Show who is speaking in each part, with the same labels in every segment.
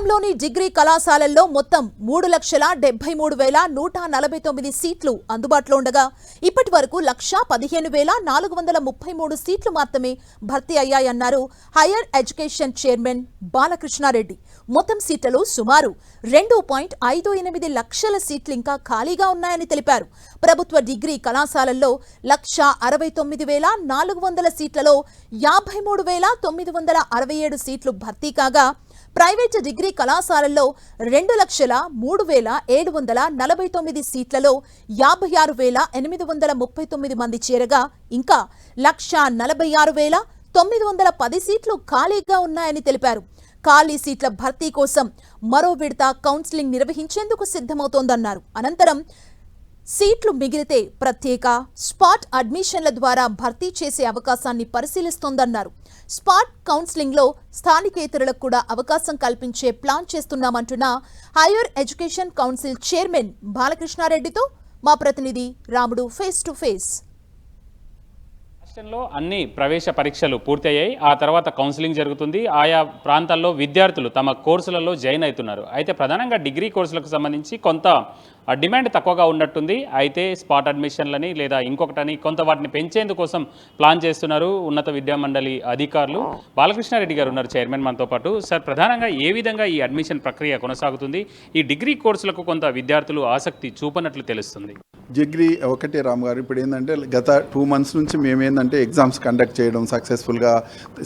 Speaker 1: రాష్ట్రంలోని డిగ్రీ కళాశాలల్లో మొత్తం 3,73,149 సీట్లు అందుబాటులో ఉండగా ఇప్పటి వరకు 1,15,433 సీట్లు మాత్రమే భర్తీ అయ్యాయన్నారు హైయర్ ఎడ్యుకేషన్ చైర్మన్ బాలకృష్ణారెడ్డి. మొత్తం సీట్లలో సుమారు 2.58 లక్షల సీట్లు ఇంకా ఖాళీగా ఉన్నాయని తెలిపారు. ప్రభుత్వ డిగ్రీ కళాశాలల్లో 1,69,400 సీట్లలో 53,967 సీట్లు భర్తీ కాగా ప్రైవేటు డిగ్రీ కళాశాలల్లో 2,03,749 సీట్లలో 56,839 మంది చేరగా ఇంకా 1,46,910 సీట్లు ఖాళీగా ఉన్నాయని తెలిపారు. ఖాళీ సీట్ల భర్తీ కోసం మరో విడత కౌన్సిలింగ్ నిర్వహించేందుకు సిద్ధమవుతోందన్నారు. అనంతరం సీట్లు మిగిలితే ప్రత్యేక స్పాట్ అడ్మిషన్ల ద్వారా భర్తీ చేసే అవకాశాన్ని పరిశీలిస్తోందన్నారు. స్పాట్ కౌన్సిలింగ్లో స్థానికేతరులకు కూడా అవకాశం కల్పించే ప్లాన్ చేస్తున్నామంటున్న హైయర్ ఎడ్యుకేషన్ కౌన్సిల్ చైర్మన్ బాలకృష్ణారెడ్డితో మా ప్రతినిధి రాముడు ఫేస్ టు ఫేస్.
Speaker 2: రాష్ట్రంలో అన్ని ప్రవేశ పరీక్షలు పూర్తయ్యాయి. ఆ తర్వాత కౌన్సిలింగ్ జరుగుతుంది. ఆయా ప్రాంతాల్లో విద్యార్థులు తమ కోర్సులలో జాయిన్ అవుతున్నారు. అయితే ప్రధానంగా డిగ్రీ కోర్సులకు సంబంధించి కొంత డిమాండ్ తక్కువగా ఉన్నట్టుంది. అయితే స్పాట్ అడ్మిషన్లని లేదా ఇంకొకటని కొంత వాటిని పెంచేందుకోసం ప్లాన్ చేస్తున్నారు ఉన్నత విద్యామండలి అధికారులు. బాలకృష్ణారెడ్డి గారు ఉన్నారు చైర్మన్ మనతో పాటు. సార్, ప్రధానంగా ఏ విధంగా ఈ అడ్మిషన్ ప్రక్రియ కొనసాగుతుంది? ఈ డిగ్రీ కోర్సులకు కొంత విద్యార్థులు ఆసక్తి చూపనట్లు తెలుస్తుంది.
Speaker 3: డిగ్రీ ఒకటే రామ్ గారు, ఇప్పుడు ఏంటంటే గత 2 months నుంచి మేమేందంటే ఎగ్జామ్స్ కండక్ట్ చేయడం, సక్సెస్ఫుల్గా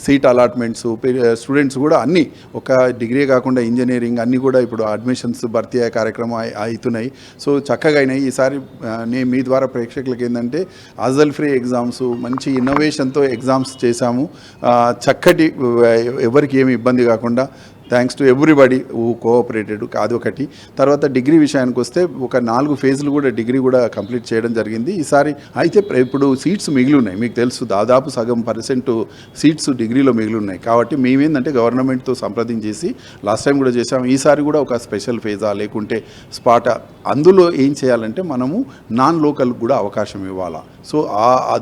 Speaker 3: సీట్ అలాట్మెంట్స్, స్టూడెంట్స్ కూడా అన్నీ ఒక డిగ్రీ కాకుండా ఇంజనీరింగ్ అన్నీ కూడా ఇప్పుడు అడ్మిషన్స్ భర్తీ అయ్యే కార్యక్రమం అవుతున్నాయి. సో చక్కగా అయినాయి. ఈసారి నేను మీ ద్వారా ప్రేక్షకులకు ఏంటంటే అజల్ ఫ్రీ ఎగ్జామ్స్, మంచి ఇన్నోవేషన్తో ఎగ్జామ్స్ చేశాము. చక్కటి ఎవరికి ఏమి ఇబ్బంది కాకుండా thanks to everybody who cooperated. అదొకటి. తర్వాత డిగ్రీ విషయానికి వస్తే ఒక 4 phases కూడా డిగ్రీ కూడా కంప్లీట్ చేయడం జరిగింది ఈసారి. అయితే ఇప్పుడు సీట్స్ మిగిలి ఉన్నాయి. మీకు తెలుసు దాదాపు సగం % సీట్స్ డిగ్రీలో మిగిలి ఉన్నాయి. కాబట్టి మేమేందంటే గవర్నమెంట్తో సంప్రదించేసి లాస్ట్ టైం కూడా చేసాము. ఈసారి కూడా ఒక స్పెషల్ ఫేజా లేకుంటే స్పాటా, అందులో ఏం చేయాలంటే మనము నాన్ లోకల్కి కూడా అవకాశం ఇవ్వాలా. సో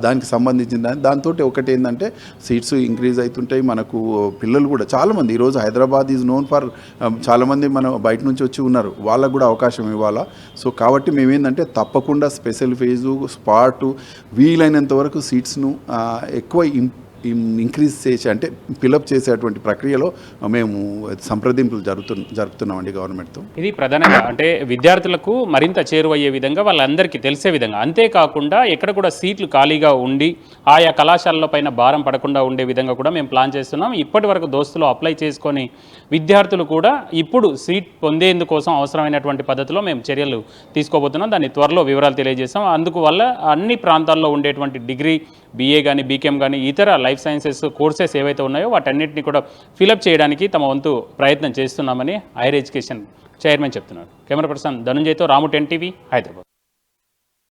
Speaker 3: దానికి సంబంధించిన దాంతో ఒకటి ఏంటంటే సీట్స్ ఇంక్రీజ్ అవుతుంటాయి. మనకు పిల్లలు కూడా చాలామంది ఈరోజు హైదరాబాద్ ఈజ్ నోన్ ఫర్ చాలామంది మనం బయట నుంచి వచ్చి ఉన్నారు, వాళ్ళకు కూడా అవకాశం ఇవ్వాలా. సో కాబట్టి మేమేందంటే తప్పకుండా స్పెషల్ ఫేజు, స్పాటు వీలైనంత వరకు సీట్స్ను ఎక్కువ ఇంక్రీజ్ చేసి అంటే ఫిలప్ చేసేటువంటి ప్రక్రియలో మేము సంప్రదింపులు జరుపుతున్నామండి గవర్నమెంట్తో.
Speaker 2: ఇది ప్రధానంగా అంటే విద్యార్థులకు మరింత చేరువయ్యే విధంగా, వాళ్ళందరికీ తెలిసే విధంగా, అంతేకాకుండా ఎక్కడ కూడా సీట్లు ఖాళీగా ఉండి ఆయా కళాశాలల పైన భారం పడకుండా ఉండే విధంగా కూడా మేము ప్లాన్ చేస్తున్నాం. ఇప్పటి వరకు దోస్తులు అప్లై చేసుకొని విద్యార్థులు కూడా ఇప్పుడు సీట్ పొందేందుకోసం అవసరమైనటువంటి పద్ధతిలో మేము చర్యలు తీసుకోబోతున్నాం. దాన్ని త్వరలో వివరాలు తెలియజేస్తాం. అందువల్ల అన్ని ప్రాంతాల్లో ఉండేటువంటి డిగ్రీ, BA కానీ, BCom కానీ, ఇతర లైఫ్ సైన్సెస్ కోర్సెస్ ఏవైతే ఉన్నాయో వాటన్నిటిని కూడా ఫిలప్ చేయడానికి తమ వంతు ప్రయత్నం చేస్తున్నామని హైయర్ ఎడ్యుకేషన్ చైర్మన్ చెప్తున్నారు. కెమెరా పర్సన్ ధనుంజయ్తో రాము 10 TV, హైదరాబాద్.